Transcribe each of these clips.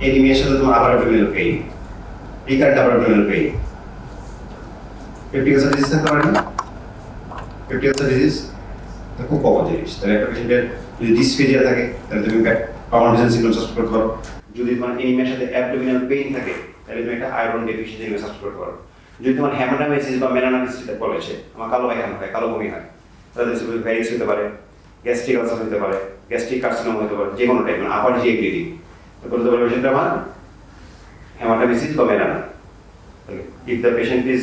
এনিমিয়ার সাথে তোমার upper abdominal pain, recurrent upper abdominal pain, peptic ulcer disease থাকতে পারে না? পেপটিক আলসার ডিজিজ খুব কমন জিনিস। তাহলে একটা পেশেন্টের যদি ডিসফেজিয়া থাকে তাহলে তুমি পারমানেন্ট সিনড্রোম সাসপেক্ট করতে পারো। যদি তোমার এনিমিয়ার সাথে অ্যাবডোমিনাল পেইন থাকে তাহলে তুমি একটা আয়রন ডেফিসিয়েন্সি হিসেবে সাসপেক্ট করতে পারো। যদি তোমার হেমাটাইমাইসিস বা মেলানাইটিস বলেছে আমার কালো পায়খানা হয়, কালো বমি হয়, তাহলে ভ্যারিক্স হতে পারে, গ্যাস্ট্রিক আলসার হতে পারে, গ্যাস্ট্রিক কার্সিনোমা হতে পারে, যে কোনো টাইপ, মানে আপার জিআই ব্লিডিং বলতে পারবে পেশেন্টটা আমার হেমাটাইমাইসিস বা melaena. If the patient is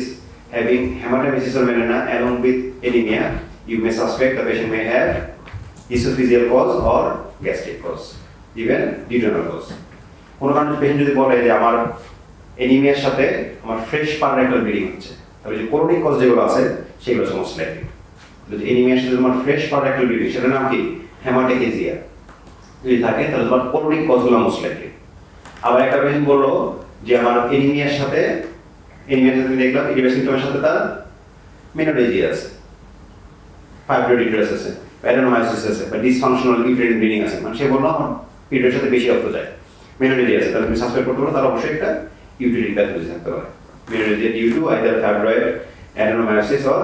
having hematemesis or melanoma along with anemia, you may suspect the patient may have esophageal cause or gastric cause, even duodenal cause. কোনো কারণে পেশেন্ট যদি বলে যে আমার এনিমিয়ার সাথে আমার ফ্রেশ পারনাইটাল ব্লিডিং হচ্ছে, তাহলে যে কোরোনিক কজ যেগুলো আছে সেগুলো সমস্যা লাগবে। যদি এনিমিয়ার সাথে তোমার ফ্রেশ পারনাইটাল ব্লিডিং, সেটার নাম কি হেমাটেকেজিয়া, যদি থাকে তাহলে তোমার কোরোনিক কজগুলো মোস্ট লাগবে। আবার একটা পেশেন্ট বললো যে আমার এনিমিয়ার সাথে তুমি দেখলাম এডিমা সিমটমের সাথে তার মেনোরেজিয়া আছে, ফাইব্রোডিটাস আছে, অ্যাডেনোমায়োসিস আছে, বা ডিসফাংশনাল ইউটেরাইন ব্লিডিং আছে, মানে সে বললো আমার পিরিয়ডের সাথে বেশি রক্ত যায়, মেনোরেজিয়া আছে, তাহলে তুমি সাসপেক্ট করতে পারো তার অবশ্যই একটা ইউটেরাইন প্যাথোলজি থাকতে পারে। Menorrhagia due to either fibroid adenomyosis or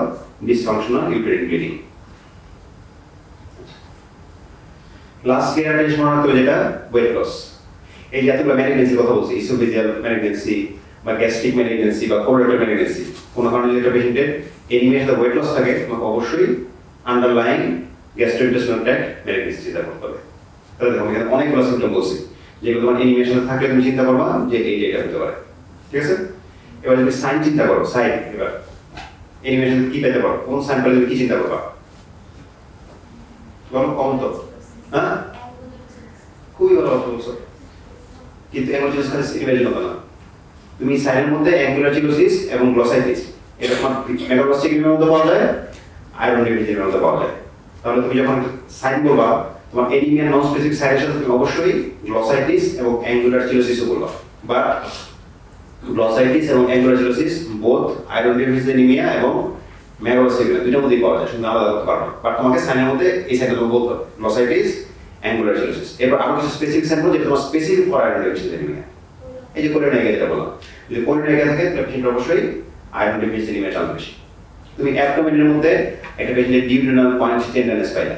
dysfunctional uterine bleeding. Last clear জিনিস মনে রাখতে হবে যেটা ওয়েট লস। এই যতগুলো ম্যালিগনেন্সির কথা বলছি, ইসোফেজিয়াল ম্যালিগনেন্সি বা গ্যাস্ট্রিক ম্যালিগনেন্সি বা কোলোরেক্টাল ম্যালিগনেন্সি, কোনো কারণে যদি একটা পেশেন্টের এনিমিয়ার সাথে ওয়েট লস থাকে তোমাকে অবশ্যই আন্ডারলাইং গ্যাস্ট্রোইন্টেস্টিনাল ট্র্যাক্ট ম্যালিগনেন্সি চিন্তা করতে হবে। তাহলে দেখো এখানে অনেকগুলো সিমটম বলছি যেগুলো তোমার এনিমিয়ার সাথে থাকলে তুমি চিন্তা করবা যে এইটা হতে পারে, ঠিক আছে? এবার যদি সাইন চিন্তা করো, সাইন এবার এনিমিয়ার সাথে কি পেতে পারো, কোন সাইন পেলে তুমি কি চিন্তা করবা বলো? কম তো, হ্যাঁ খুবই ভালো কথা বলছো, কিন্তু এমার্জেন্সি ইমেজিন হবে না। তুমি সাইনের মধ্যে অ্যাঙ্গুলার চিলোসিস এবং গ্লসাইটিস, এটা তোমার মেগালোস্টিকের মধ্যে পাওয়া যায়, আয়রন ডেফিসিয়েন্সির মধ্যে পাওয়া যায়। তাহলে তুমি যখন সাইন বলবা তোমার এনিমিয়া নন স্পেসিফিক সাইনের সাথে তুমি অবশ্যই গ্লসাইটিস এবং অ্যাঙ্গুলার চিলোসিসও বলবা। বাট গ্লসাইটিস এবং angular চিলোসিস both iron deficiency anaemia এবং মেগালোস্টিকের দুইটার মধ্যেই পাওয়া যায়, শুধু আলাদা করতে পারবে না। বাট তোমাকে সাইনের মধ্যে এই সাইনটা তুমি বলতে হবে, গ্লসাইটিস, অ্যাঙ্গুলার চিলোসিস। এবার আরো কিছু স্পেসিফিক সাইন বলতে তোমার specific for iron deficiency anaemia, এই যে কোরিয়ানাইকা যেটা বললাম, যদি কোরিয়ানাইকা থাকে তাহলে পেশেন্ট অবশ্যই আয়রন ডেফিসিয়েন্সি এনিমিয়া চান্স বেশি। তুমি অ্যাবডোমেনের মধ্যে একটা পেশেন্টের ডিউডেনাল পয়েন্ট টেন্ডারনেস পাইলা,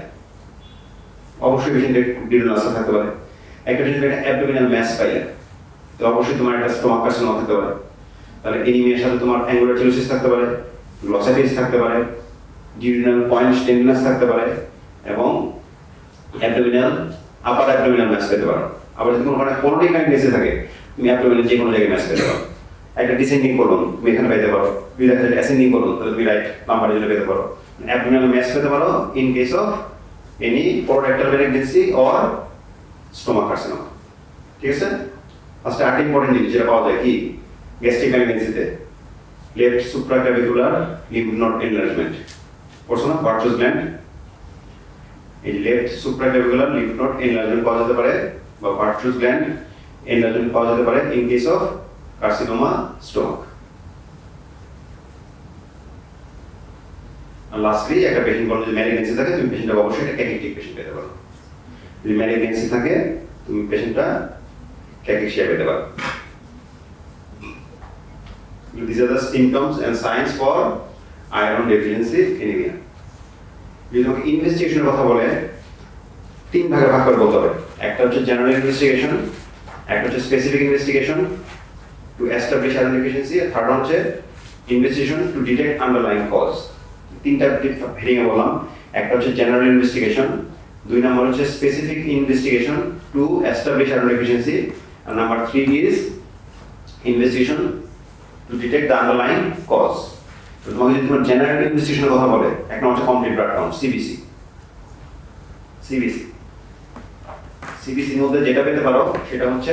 অবশ্যই পেশেন্টের ডিউডেনাল আলসার থাকতে পারে। একটা পেশেন্টের একটা অ্যাবডোমিনাল ম্যাস পাইলা, তো অবশ্যই তোমার একটা স্টোমাক কার্সিনোমা থাকতে পারে। তাহলে এনিমিয়ার সাথে তোমার অ্যাঙ্গুলার চিলোসিস থাকতে পারে, গ্লসাইটিস থাকতে পারে, ডিউডেনাল পয়েন্ট টেন্ডারনেস থাকতে পারে এবং অ্যাবডোমিনাল আপার অ্যাবডোমিনাল ম্যাস পেতে পারো। আবার যদি কোনো কারণে কোরোনিক ম্যাগনেসি থাকে তুমি অ্যাবডোমিনাল যে কোনো জায়গায় ম্যাচ পেতে পারো। একটা ডিসেন্ডিং করুন তুমি এখানে পেতে পারো, যদি একটা অ্যাসেন্ডিং করুন তাহলে তুমি রাইট নাম্বারের জন্য পেতে পারো, অ্যাবডোমিনাল ম্যাচ পেতে পারো in case of any colorectal malignancy or stomach carcinoma, ঠিক আছে? ফার্স্টে আরেকটা ইম্পর্টেন্ট জিনিস যেটা পাওয়া যায় কি গ্যাস্ট্রিক ম্যালিগনেন্সিতে, left supraclavicular lymph node enlargement, পড়ছো না? ভার্চুয়াস গ্ল্যান্ড, এই left supraclavicular lymph node enlargement পাওয়া যেতে পারে বা ভার্চুয়াস গ্ল্যান্ড এনলার্জমেন্ট পাওয়া যেতে পারে in case of carcinoma stomach. আর লাস্টলি একটা পেশেন্ট বলো যদি ম্যালিগনেন্সি থাকে তুমি পেশেন্টটা অবশ্যই একটা ক্যাকিক পেশেন্ট পেতে পারো। যদি ম্যালিগনেন্সি থাকে তুমি পেশেন্টটা ক্যাকিকশিয়া পেতে পারো। These are the symptoms and signs for iron deficiency anemia. যদি তোমাকে ইনভেস্টিগেশনের কথা বলে তিন ভাগে ভাগ করে বলতে হবে, একটা হচ্ছে জেনারেল ইনভেস্টিগেশন, একটা হচ্ছে specific investigation to establish iron deficiency, আর থার্ড হচ্ছে investigation to detect underlying cause. তিনটা হেডিংয়ে বললাম, একটা হচ্ছে জেনারেল ইনভেস্টিগেশন, দুই নম্বর হচ্ছে specific investigation to establish iron deficiency, আর number 3 is investigation to detect the underlying cause. তো তোমাকে যদি তোমার জেনারেল ইনভেস্টিগেশনের কথা বলে এক নম্বর হচ্ছে কমপ্লিট ব্লাড কাউন্ট, সিবিসি। সিবিসির মধ্যে যেটা পেতে পারো সেটা হচ্ছে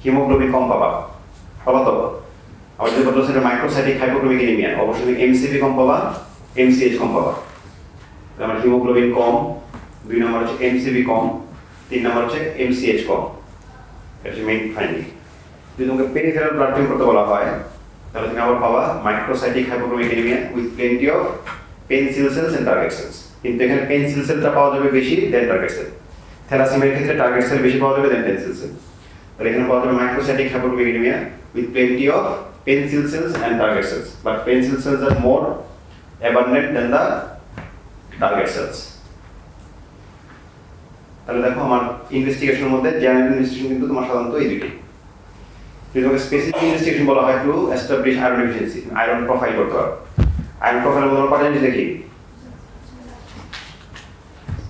হিমোগ্লোবিন কম পাবা তো। আবার যদি বলতো সেটা মাইক্রোসাইটিক হাইপোক্রোমিক অ্যানিমিয়া, অবশ্যই তুমি এমসিপি কম পাবা, এমসিএইচ কম পাবা। আমার হিমোগ্লোবিন কম, দুই নম্বর হচ্ছে এমসিপি কম, তিন নম্বর হচ্ছে এমসিএইচ কম, এটা হচ্ছে মেইন ফাইন্ডিং। যদি তোমাকে পেরিফেরাল ব্লাড টিম করতে বলা হয় তাহলে তুমি আবার পাবা microcytic hypochromic anaemia with plenty of pencil cells and target cells, কিন্তু এখানে পেনসিল সেলটা পাওয়া যাবে বেশি দেন টার্গেট সেল। থ্যালাসেমিয়ার ক্ষেত্রে টার্গেট সেল বেশি পাওয়া যাবে দেন পেনসিল সেল। তাহলে এখানে পাওয়া যাবে microcytic hypogammaglobulinemia with plenty of pencil cells and target cells, but pencil cells are more abundant than the target cells. তাহলে দেখো আমার ইনভেস্টিগেশনের মধ্যে জেনারেল ইনভেস্টিগেশন কিন্তু তোমার সাধারণত এই দুটি। যদি তোমাকে স্পেসিফিক ইনভেস্টিগেশন বলা হয় two establish iron deficiency, iron profile করতে হবে। আয়রন প্রোফাইলের মধ্যে আমরা কয়টা জিনিস দেখি?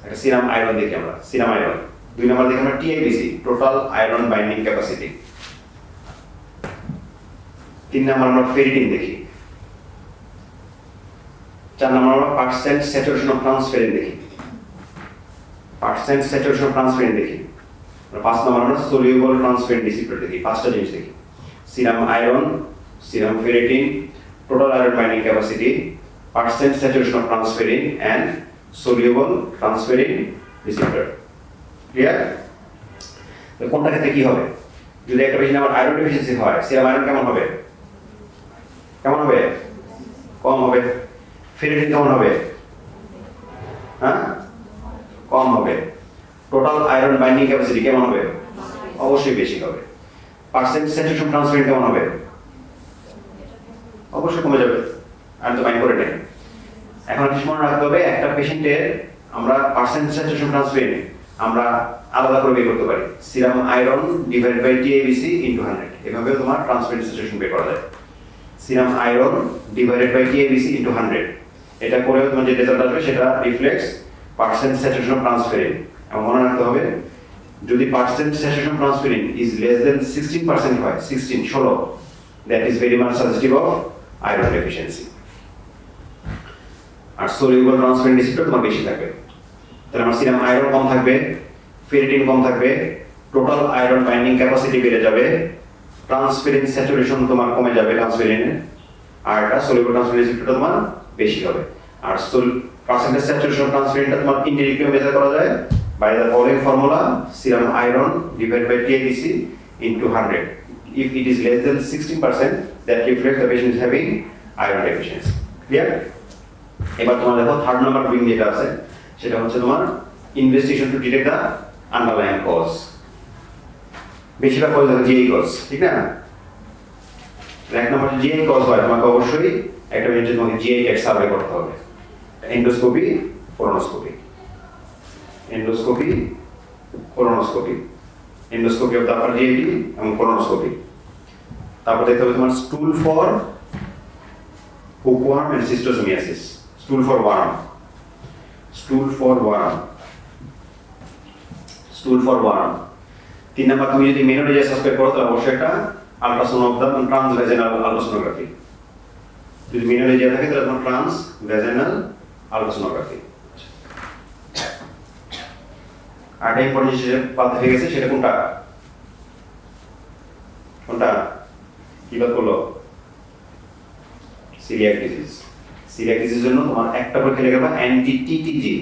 একটা সিরাম আয়রন দেখি আমরা, সিরাম আয়রন। 2 নাম্বার দেখি আমরা TIBC, total iron binding capacity. 3 number আমরা ফেরিটিন দেখি। 4 নাম্বার আমরা পার্সেন্ট স্যাচুরেশন অফ ট্রান্সফেরিন দেখি, পার্সেন্ট স্যাচুরেশন অফ ট্রান্সফেরিন দেখি। 5 নাম্বার আমরা সলিউবল ট্রান্সফেরিন ডিসিপ্টর দেখি। 5টা জিনিস দেখি, serum iron, serum ferritin, total iron binding capacity, percent saturation of transferrin and soluble transferrin receptor। Clear? তো কোনটা ক্ষেত্রে কি হবে? যদি একটা পেশেন্ট আমার আয়রন ডেফিসিয়েন্সি হয়, সিরাম আয়রন কেমন হবে? কেমন হবে? কম হবে। ফেরিটিন কেমন হবে? হ্যাঁ, কম হবে। টোটাল আয়রন বাইন্ডিং ক্যাপাসিটি কেমন হবে? অবশ্যই বেশি হবে। পার্সেন্ট স্যাচুরেশন ট্রান্সফারিন কেমন হবে? অবশ্যই কমে যাবে। আর তো বাইন্ড করে নেই। এখন একটা মনে রাখতে হবে, একটা পেশেন্টের আমরা পার্সেন্ট স্যাচুরেশন ট্রান্সফারিন আমরা আলাদা করে বের করতে পারি। Serum iron divided by TIBC into 100, এভাবে তোমার ট্রান্সফারিন স্যাচুরেশন বের করা যায়। Serum iron divided by TIBC into 100, এটা করে তোমার যে রেজাল্ট আসবে সেটা reflects percent saturation of transferrin. এবং মনে রাখতে হবে, যদি percent saturation transferrin is less than 16% হয়, 16 that is very much suggestive of iron deficiency. আর সলিউবল ট্রান্সফারিন রিসেপ্টর তোমার বেশি থাকবে। তাহলে আমার সিরাম আয়রন কম থাকবে, ফেরিটিন কম থাকবে, টোটাল আয়রন বাইন্ডিং ক্যাপাসিটি বেড়ে যাবে, ট্রান্সফারিন স্যাচুরেশন তোমার কমে যাবে ট্রান্সফারিনের, আর এটা সলিউবল ট্রান্সফারিন রিসেপ্টরটা তোমার বেশি হবে। আর পার্সেন্টেজ স্যাচুরেশন অফ ট্রান্সফারিনটা তোমার ইনডিরেক্টলি মেজার করা যায় by the following formula: serum iron divided by TIBC into 100. If it is less than 16%, that reflects the patient is having iron deficiency. Clear? এবার তোমার দেখো থার্ড নাম্বার উইং যেটা আছে সেটা হচ্ছে তোমার investigation to detect the underlying cause. বেশিরভাগ cause দেখো জিআই কজ, ঠিক না? এক নম্বর জিআই কজ হয়, তোমাকে অবশ্যই একটা মিনিটে তোমাকে জিআই টেস্ট সার্ভে করতে হবে। Endoscopy, colonoscopy, endoscopy, colonoscopy, endoscopy of the upper GIT এবং কোলোনোস্কোপি। তারপর দেখতে হবে তোমার স্টুল for hookworm and schistosomiasis, stool for worm, stool for worm, stool for worm। 3 number তুমি যদি মেনোরেজিয়া সাসপেক্ট করো তাহলে অবশ্যই একটা ultrasound of the transvaginal ultrasonography. যদি মেনোরেজিয়া থাকে তাহলে তোমার ট্রান্সভ্যাজিনাল আল্ট্রাসোনোগ্রাফি। আরেকটা ইম্পর্টেন্ট জিনিস বাদ হয়ে গেছে, সেটা কোনটা? কোনটা কি বাদ করলো? Coeliac disease. সিলিয়াক ডিজিজের জন্য তোমার একটা পরীক্ষা লিখে রাখবা anti TTG,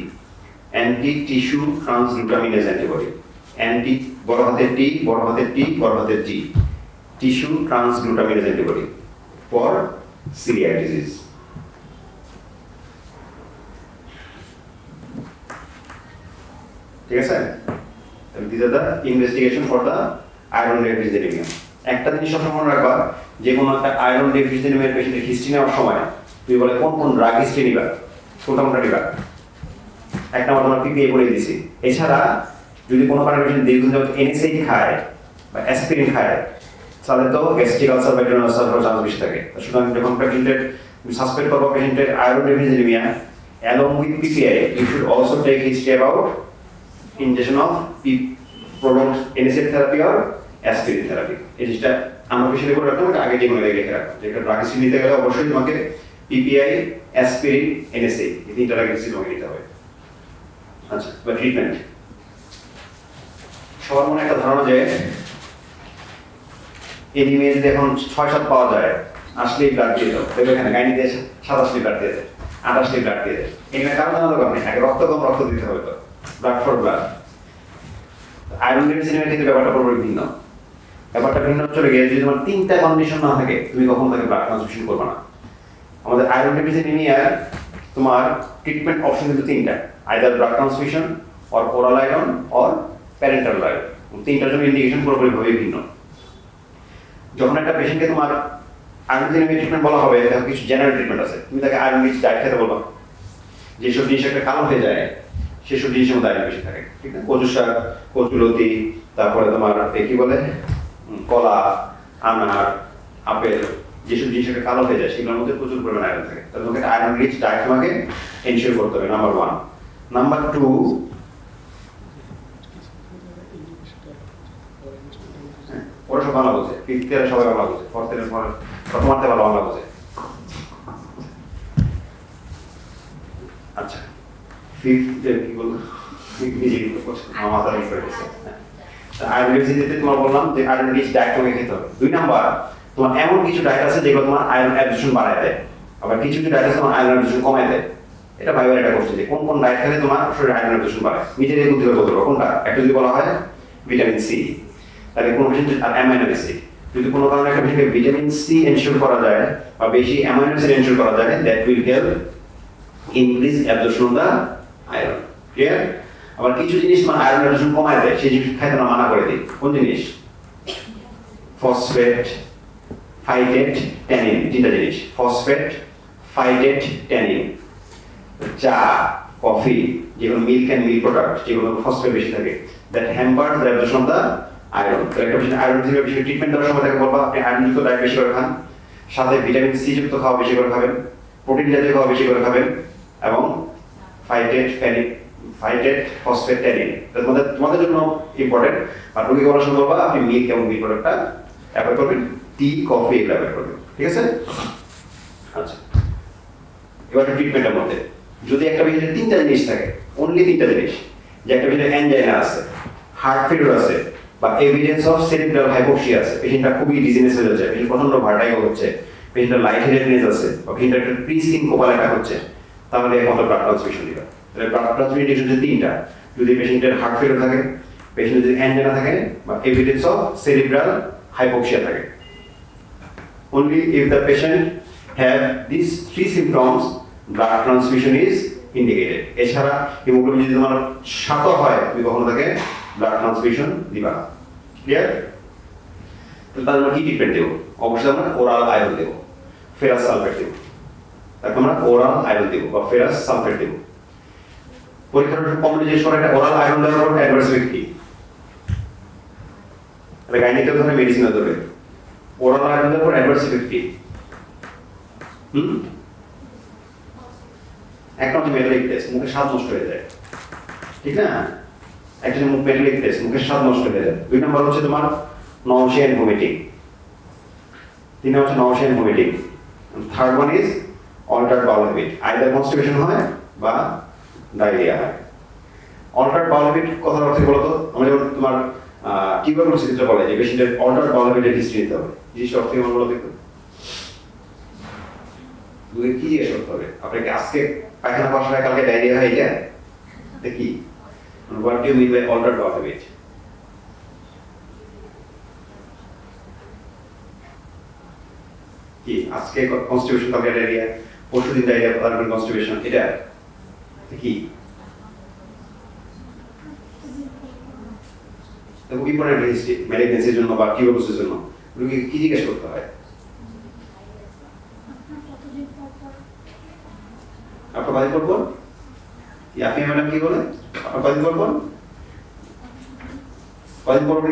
anti tissue transglutaminase antibody. Anti বড় হাতের টি, বড় হাতের টি, বড় হাতের G, tissue transglutaminase antibody for coeliac disease. ঠিক আছে? তাহলে this are the investigation for the iron deficiency. একটা জিনিস সবসময় মনে রাখবা, যে কোনো একটা আয়রন ডেফিসিয়েন্সি পেশেন্টের হিস্ট্রি নেওয়ার সময় তুমি বলে কোন কোন ড্রাগ হিস্ট্রি নিবা, কোনটা কোনটা নিবা। এক নম্বর তোমার পিপিএ বলে দিয়েছি। এছাড়া যদি কোনো কারণে পেশেন্ট দীর্ঘদিন যাবত এনএসএইড খায় বা অ্যাসপিরিন খায় তাহলে তো গ্যাস্ট্রিক আলসার বা ইন্টেস্টাইনাল আলসার হওয়ার চান্স বেশি থাকে। সুতরাং যখন পেশেন্টের সাসপেক্ট করবো পেশেন্টের iron deficiency along with PPI you should also take history about ingestion of prolonged NSAID therapy or aspirin therapy। এই জিনিসটা আমরা বেশি করে রাখতে হবে, আগে যেগুলো লিখে রাখবো। যেটা ড্রাগ হিস্ট্রি নিতে গেলে অবশ্যই তোমাকে পিপিআই, অ্যাসপিরিন, এনএসএ এই তিনটা ড্রাগ হিস্ট্রি তোমাকে নিতে হবে। আচ্ছা, বা ট্রিটমেন্ট। সবার মনে একটা ধারণা যে এনিমিয়া যদি এখন 6-7 পাওয়া যায়, আসলেই ব্লাড দিয়ে দাও। দেখবে এখানে গাইনি দিয়ে 27 ব্লাড দিয়ে দেয়, 28 ব্লাড দিয়ে দেয়। এখানে কারণ জানা দরকার নেই, আগে রক্ত কম, রক্ত দিতে হবে। তো ব্লাড ফর ব্লাড। আয়রন ডেফিসিয়েন্সির ক্ষেত্রে ব্যাপারটা পুরোপুরি ভিন্ন। ব্যাপারটা ভিন্ন চলে গিয়ে যদি তোমার 3টা কন্ডিশন না থাকে তুমি কখনো তাকে ব্লাড ট্রান্সফিউশন করবে না। আমাদের আয়রন ডেফিসিয়েন্সির তোমার ট্রিটমেন্ট অপশন কিন্তু 3টা, either blood transfusion or oral iron or parental iron. তিনটার জন্য ইন্ডিকেশন পুরোপুরিভাবে ভিন্ন। যখন একটা পেশেন্টকে তোমার আয়রন থিওরি ট্রিটমেন্ট বলা হবে, তার কিছু জেনারেল ট্রিটমেন্ট আছে। তুমি তাকে আয়রন রিচ ডায়েট খেতে বলবা, যেসব জিনিস একটা কালো হয়ে যায় সেসব জিনিসের মধ্যে আয়রন বেশি থাকে, ঠিক না? কচু শাক, কচুলতি, তারপরে তোমার কি বলে কলা, আনার, আপেল, যেসব জিনিস একটা কালো হয়ে যায় সেগুলোর মধ্যে প্রচুর পরিমাণে আয়রন থাকে। তাহলে তোমাকে একটা আয়রন রিচ ডায়েট তোমাকে এনশিওর করতে হবে, নাম্বার 1। নাম্বার 2, ওরা সব বাংলা বোঝে, 5th ইয়ারে সবাই বাংলা বোঝে, 4th ইয়ারে প্রথমার্ধে ভালো বাংলা বোঝে। আচ্ছা 5th ইয়ার কি বলবো, মাথা রিচ করে দিচ্ছে। আয়রন রিচ দিতে তোমার বললাম যে আয়রন রিচ ডায়েট তোমাকে খেতে হবে। 2 নাম্বার, তোমার এমন কিছু ডায়েট আছে যেগুলো তোমার আয়রন অ্যাবজর্পশন বাড়ায় দেয়, আবার কিছু কিছু ডায়েট আছে তোমার আয়রন অ্যাবজর্পশন কমায় দেয়। এটা ভাইবার একটা কোশ্চেন যে কোন কোন ডায়েট খেলে তোমার শরীরে আয়রন অ্যাবজর্পশন বাড়ায়, নিজেরই বুদ্ধি করে বলতে পারো কোনটা। একটা যদি বলা হয় ভিটামিন সি, তাহলে কোনো পেশেন্ট আর অ্যামাইনো অ্যাসিড, যদি কোনো কারণে একটা পেশেন্টকে ভিটামিন সি এনশিওর করা যায় বা বেশি অ্যামাইনো অ্যাসিড এনশিওর করা যায়, that will help increase absorption of the iron. Clear? আবার কিছু জিনিস তোমার আয়রন অ্যাবজর্পশন কমায় দেয়, সেই জিনিস খাইতে না মানা করে দিই। কোন জিনিস? ফসফেট, ফাইটেট, ট্যানিন, তিনটা জিনিস। Phosphate, phytate, tannin. চা, কফি, যেগুলো মিল্ক অ্যান্ড মিল্ক প্রোডাক্ট, যেগুলো ফসফেট বেশি থাকে, that hamper the absorption of the iron. তো একটা পেশেন্ট আয়রন থেকে বেশি ট্রিটমেন্ট দেওয়ার সময় তাকে বলবা আপনি আয়রন যুক্ত ডায়েট বেশি করে খান, সাথে ভিটামিন সি যুক্ত খাওয়া বেশি করে খাবেন, প্রোটিন জাতীয় খাওয়া বেশি করে খাবেন, এবং ফাইটেট, ফসফেট, ট্যানিন তোমাদের জন্য ইম্পর্টেন্ট। আর রোগীকে বলার সময় বলবা আপনি মিল্ক এবং মিল্ক প্রোডাক্টটা অ্যাভয়েড করবেন, টি, কফি এগুলো অ্যাভয়েড করবেন, ঠিক আছে? আচ্ছা, এবার ট্রিটমেন্টের মধ্যে যদি একটা পেশেন্টের 3টা জিনিস থাকে, অনলি 3টা জিনিস, যে একটা পেশেন্টের অ্যানজাইনা আছে, হার্ট ফেলিওর আছে, বা এভিডেন্স অফ সেরিব্রাল হাইপোক্সিয়া আছে, পেশেন্টটা খুবই ডিজিনেস হয়ে যাচ্ছে, পেশেন্ট প্রচন্ড ভার্টাইগো হচ্ছে, পেশেন্টের লাইট হেডেডনেস আছে, বা পেশেন্টের একটা প্রি-সিনকোপাল অ্যাটাক হচ্ছে, তাহলে একমাত্র ব্লাড ট্রান্সফিউশন দিবা। তাহলে ব্লাড ট্রান্সফিউশন হচ্ছে 3টা, যদি পেশেন্টের হার্ট ফেলিওর থাকে, পেশেন্টের যদি অ্যানজাইনা থাকে, বা এভিডেন্স অফ সেরিব্রাল hypoxia থাকে। Only if the patient have these 3 symptoms, blood transfusion is indicated. এছাড়া হিমোগ্লোবিন যদি তোমার 7 হয়, তুমি কখনো তাকে ব্লাড ট্রান্সফিউশন দিবা। ক্লিয়ার? তাহলে আমরা কি ট্রিটমেন্ট দেব? অবশ্যই আমরা ওরাল আয়রন দেব, ফেরাস সালফেট দেব। তারপর আমরা ওরাল আয়রন দেব বা ফেরাস সালফেট দেব। পরীক্ষার কমন জিজ্ঞেস করে একটা ওরাল আয়রন দেওয়ার পর অ্যাডভার্স ইফেক্ট কি? তাহলে গাইনিকের ধরে মেডিসিনের ধরে ওরাল আয়রন দেওয়ার পর অ্যাডভার্স ইফেক্ট কি? একটা হচ্ছে মেটালিক টেস্ট, মুখের স্বাদ নষ্ট হয়ে যায়, ঠিক না? একটা মুখ মেটালিক টেস্ট, মুখের স্বাদ নষ্ট হয়ে যায়। 2 নম্বর হচ্ছে তোমার nausea and vomiting। 3 নম্বর হচ্ছে nausea and vomiting। Third one is altered bowel habit, either constipation হয় বা ডায়রিয়া হয়। altered bowel habit কথার অর্থ কি বলতো? আমরা যেমন তোমার টিউবারকুলোসিস যেটা বলে যে পেশেন্টের altered bowel habit হিস্ট্রি দিতে হবে, জিনিসটা অর্থ কি আমরা বলতে দেখো। দুই কি জিজ্ঞেস করতে হবে, আপনাকে আজকে পায়খানা পাওয়ার সময় কালকে ডায়রিয়া হয়, এটা দেখি what do you mean by altered bowel habit? কি আজকে কনস্টিপেশন, কালকে ডায়রিয়া, পরশুদিন ডায়রিয়া, তারপর কনস্টিপেশন, এটা কি? দেখো ইম্পর্টেন্ট হিস্ট্রি, ম্যালিগনেন্সির জন্য বা টিউবারকুলোসিসের জন্য রোগীকে কি জিজ্ঞেস করতে হয়? আপনার কদিন পর পর আপনি ম্যাডাম কি বলে আপনার কদিন পর পর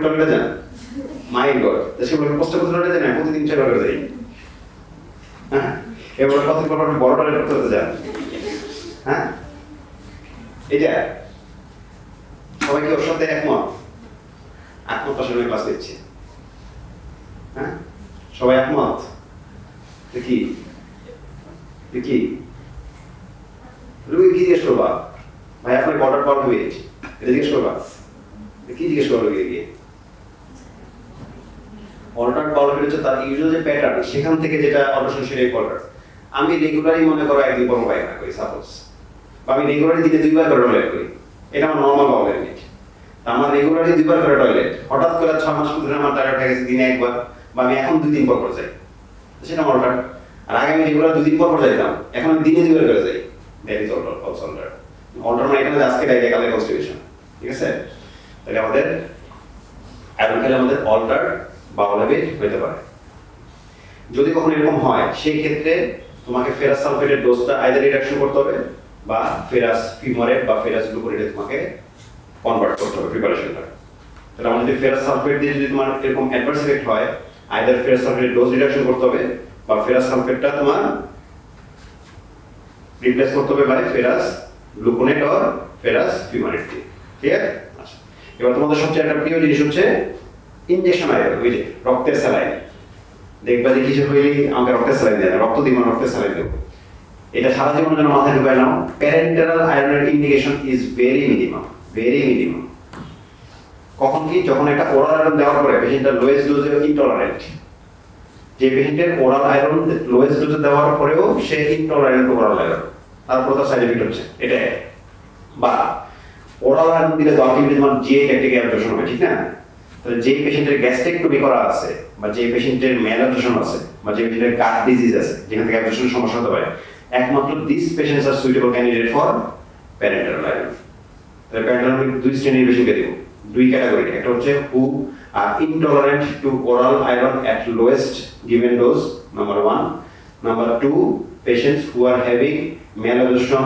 টয়লেটে যান? মাই গড, সে বলে কষ্ট করতে টয়লেটে যান, প্রতিদিন 4 বার করে যাই। হ্যাঁ, এবার কতদিন পর পর বড় টয়লেট করতে যান? হ্যাঁ, এটা সবাই কি ওর সাথে একমত? একমত আসলে ক্লাস নিচ্ছে। হ্যাঁ, সবাই একমত? দেখি দেখি রোগী কি জিজ্ঞেস করবা? ভাই আপনার বর্ডার পার হবে, এটা জিজ্ঞেস করবা? কি জিজ্ঞেস করবা গিয়ে? অল্টার পাওয়ার হচ্ছে তার ইউজুয়াল যে প্যাটার্ন, সেখান থেকে যেটা অপারেশন সেটাই অল্টার। আমি রেগুলারই মনে করো একদিন পর পায়খানা করি সাপোজ, বা আমি রেগুলারই দিনে 2 বার করে টয়লেট করি, এটা আমার নর্মাল বাউল ইউনিট। আমার রেগুলারলি 2 বার করে টয়লেট, হঠাৎ করে 6 মাস ধরে আমার টয়লেট হয়ে গেছে দিনে 1 বার, বা আমি এখন 2 দিন পর পর যাই, সেটা অল্টার। আর আগে আমি রেগুলার 2 দিন পর পর যাইতাম, এখন আমি দিনে 2 বার করে যাই, দ্যাট ইজ অল্টার। অল্টার মানে এখানে আজকে ডায়রিয়া, কালকে কনস্টিপেশন, ঠিক আছে? তাহলে আমাদের আয়রন খেলে আমাদের অল্টার্ড বাউল হ্যাবিট হতে পারে। যদি কখনো এরকম হয় সেই ক্ষেত্রে তোমাকে ফেরাস সালফেটের ডোজটা আইদার রিডাকশন করতে হবে বা ফেরাস ফিউমারেট বা ফেরাস গ্লুকোনেটে তোমাকে কনভার্ট করতে হবে প্রিপারেশনটা। তাহলে আমাদের যদি ফেরাস সালফেট দিয়ে যদি তোমার এরকম অ্যাডভার্স এফেক্ট হয়, আইদার ফেরাস সালফেটের ডোজ রিডাকশন করতে হবে বা ফেরাস সালফেটটা তোমার রিপ্লেস করতে হবে by ferrous gluconate or ferrous fumarate দিয়ে। ঠিক আছে? আচ্ছা, এবার তোমাদের সবচেয়ে একটা প্রিয় জিনিস হচ্ছে ইনজেকশন আয়রন, ওই যে রক্তের স্যালাইন। দেখবা যে কিছু হইলেই আমাকে রক্তের স্যালাইন দেয়, রক্ত দিব না, রক্তের স্যালাইন দেবো। এটা সারা জীবনের জন্য মাথায় ঢুকাই নাও। প্যারেন্টারাল আয়রনের indication is very minimum, very minimum. কখন কি? যখন একটা ওরাল আয়রন দেওয়ার পরে পেশেন্টটা লোয়েস্ট ডোজে ইনটলারেন্ট। যে পেশেন্টের ওরাল আয়রন লোয়েস্ট ডোজে দেওয়ার পরেও সে ইনটলারেন্ট ওরাল আয়রন, তারপর তার সাইড এফেক্ট হচ্ছে এটা। বা ওরাল আয়রন দিলে তো আলটিমেটলি তোমার জিআই ট্র্যাক্টে অ্যাবজর্পশন হবে, ঠিক না? তাহলে যে পেশেন্টের গ্যাস্ট্রেক্টমি করা আছে বা যে পেশেন্টের ম্যালঅ্যাবজর্পশন আছে বা যে পেশেন্টের গাট ডিজিজ আছে যেখান থেকে অ্যাবজর্পশনের সমস্যা হতে পারে, একমাত্র this patients are suitable candidate for parenteral iron. তাহলে প্যারেন্টারাল দুই শ্রেণীর পেশেন্টকে দেব, দুই ক্যাটাগরি। একটা হচ্ছে হু আর intolerant to oral iron at lowest given dose, number 1. Number 2, patients who are having malabsorption,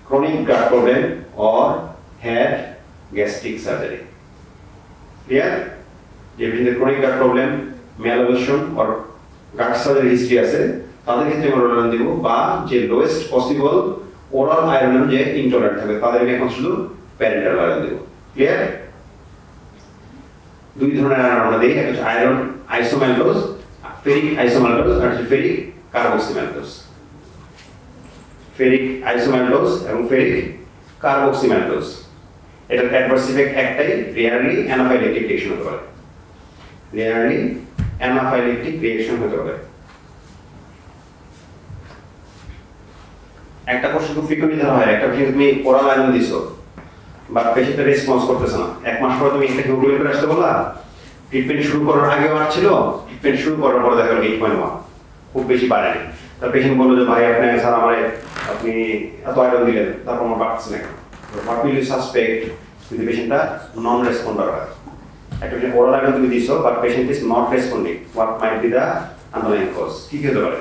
chronic gut problem or had gastric surgery. Clear? যে পেশেন্টের chronic gut problem, malabsorption or gut surgery history আছে তাদের ক্ষেত্রে আমরা oral দিব, বা যে lowest possible oral iron যে intolerant থাকবে তাদেরকে এখন শুধু parenteral iron দেব। ক্লিয়ার? দুই ধরনের আয়রন আমরা দেখি, একটা হচ্ছে আয়রন আইসোমাল্টোজ, ফেরিক আইসোমাল্টোজ, আর হচ্ছে ফেরিক কার্বক্সিমাল্টোজ। ফেরিক আইসোমাল্টোজ এবং ফেরিক কার্বক্সিমাল্টোজ, এটা অ্যাডভার্স ইফেক্ট একটাই, রিয়ারলি অ্যানাফাইলেকটিক রিঅ্যাকশন হতে পারে। রিয়ারলি অ্যানাফাইলেকটিক রিঅ্যাকশন হতে পারে। একটা কোশ্চেন খুব ফ্রিকোয়েন্টলি ধরা হয়, একটা পেশেন্ট তুমি ওরাল আয়রন দিছো বা পেশেন্টটা রেসপন্স করতেছে না, এক মাস পরে তুমি একটা হিমোগ্লোবিন করে আসতে বললা, ট্রিটমেন্ট শুরু করার আগেও আসছিল, ট্রিটমেন্ট শুরু করার পরে দেখা গেল 8.1, খুব বেশি বাড়েনি। তার পেশেন্ট বললো যে ভাই স্যার আপনি এত আয়রন দিলেন, তারপর আমার বাড়তেছে না কেন? হোয়াট উইল ইউ সাসপেক্ট যদি পেশেন্টটা নন রেসপন্ডার হয়? একটা পেশেন্ট ওরাল আয়রন তুমি দিছো but patient is not responding, what might be the underlying cause? কি হতে পারে?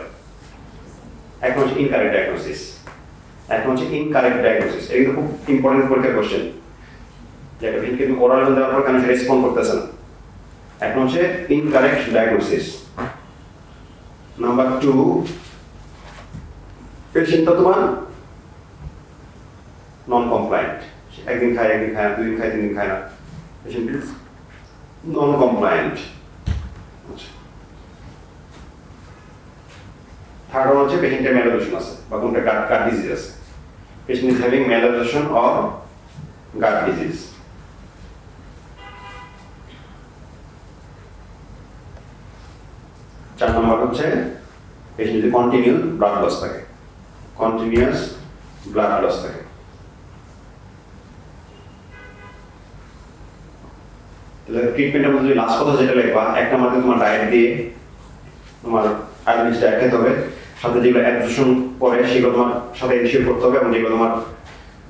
এখন হচ্ছে ইনকারেক্ট ডায়াগনোসিস। এখন হচ্ছে ইনকারেক্ট ডায়াগনোসিস, এটা খুব ইম্পর্টেন্ট পরীক্ষার কোশ্চেন, যে একটা পেশেন্টকে তুমি ওরাল আয়রন দেওয়ার পর কেন সে রেসপন্ড করতেছে না। এখন হচ্ছে ইনকারেক্ট ডায়াগনোসিস। নাম্বার 2, পেশেন্টটা তোমার নন কমপ্লায়েন্ট, একদিন খায়, একদিন খায় না, 2 দিন খায়, 3 দিন খায় না, patient is non compliant. Third one হচ্ছে পেশেন্টের ম্যালঅ্যাবজর্পশন আছে বা কোনটা গাট ডিজিজ আছে। Patient is having malabsorption or gut disease. চার নম্বর হচ্ছে পেশেন্ট যদি কন্টিনিউয়াস ব্লাড লস থাকে, কন্টিনিউয়াস ব্লাড লস থাকে। তাহলে ট্রিটমেন্টের মধ্যে যদি লাস্ট কথা যেটা লিখবা, এক নম্বরে তোমার ডায়েট দিয়ে তোমার আয়রনিশ ডায়েট খেতে হবে, সাথে যেগুলো অ্যাবজর্পশন করে সেগুলো তোমার সাথে এনশিওর করতে হবে, এবং যেগুলো তোমার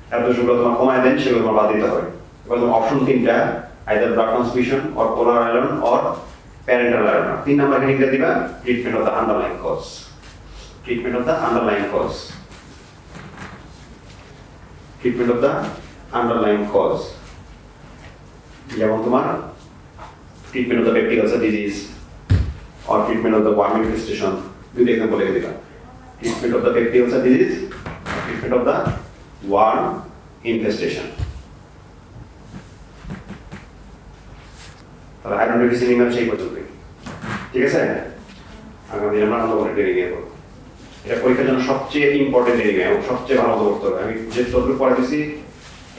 অ্যাবজর্পশনগুলো তোমার কমায় দেন সেগুলো তোমার বাদ দিতে হবে। এবার তোমার অপশন 3টা, either blood transfusion or oral iron or parental iron. 3 number হেডিংটা দিবা treatment of the underlying cause. Treatment of the underlying cause. Treatment of the underlying cause, যেমন তোমার treatment of the peptic ulcer disease or treatment of the worm infestation. দুইটা example লিখে দিলাম, treatment of the peptic ulcer disease, treatment of the worm infestation. তাহলে iron deficiency নিয়ে সেই পর্যন্তই, ঠিক আছে? আগামী আমরা ভালো করে ট্রেনিং নেব, এটা পরীক্ষার জন্য সবচেয়ে ইম্পর্টেন্ট ট্রেনিং এবং সবচেয়ে ভালো করতে হবে। আমি যে টপিক পড়া দিছি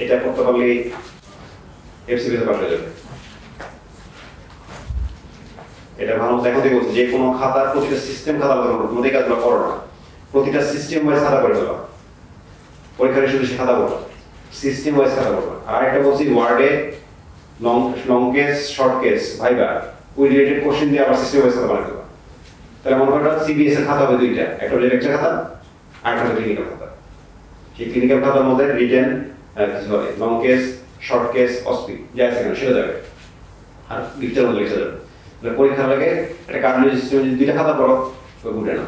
এটা করতে পারলে এফসিবিতে পাস হয়ে যাবে। এটা ভালো দেখাতে বলছে যে কোনো খাতার প্রতিটা সিস্টেম খাতা করো, তোমাদের কাজগুলো করো না, প্রতিটা সিস্টেম ওয়াইজ খাতা করে দেওয়া, পরীক্ষার শুধু সে খাতা করো, সিস্টেম ওয়াইজ খাতা করো। আর একটা বলছি ওয়ার্ডে long case short case viva ওই রিলেটেড কোশ্চেন দিয়ে আবার সিস্টেম ওয়াইজ খাতা বানাতে দেওয়া। তাহলে মনে করো সিবিএস এর খাতা হবে দুইটা, একটা হলো লেকচার খাতা আর একটা হলো ক্লিনিক্যাল খাতা। সেই ক্লিনিক্যাল খাতার মধ্যে written long case short case OSPE যা আছে সেটা যাবে। আর গিফটের মধ্যে লিখে দেবে। পরীক্ষার আগে একটা কার্ডিও সিস্টেমে যদি 2টা খাতা পড়ো ঘুরে না।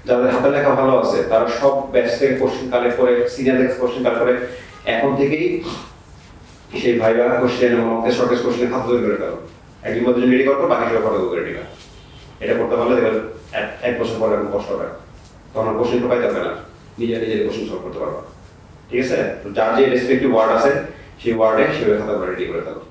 যাদের হাতের লেখা ভালো আছে তারা সব ব্যাচ থেকে কোশ্চেন কালেক্ট করে, সিনিয়র থেকে কোশ্চেন কালেক্ট করে এখন থেকেই সেই ভাইবা কোশ্চেন এবং শর্টেজ কোশ্চেন খাতা তৈরি করে ফেলো। একদিন মধ্যে রেডি করো, বাকি সব ফটো করে দিবে। এটা করতে পারলে দেখবেন 1 বছর পরে এরকম কষ্ট হবে, তখন কোশ্চেন তো পাইতে হবে না, নিজে কোশ্চেন সলভ করতে পারবা। ঠিক আছে? তো যার যে রেসপেক্টিভ ওয়ার্ড আছে সেই ওয়ার্ডে সেভাবে খাতা করে রেডি করে ফেলো।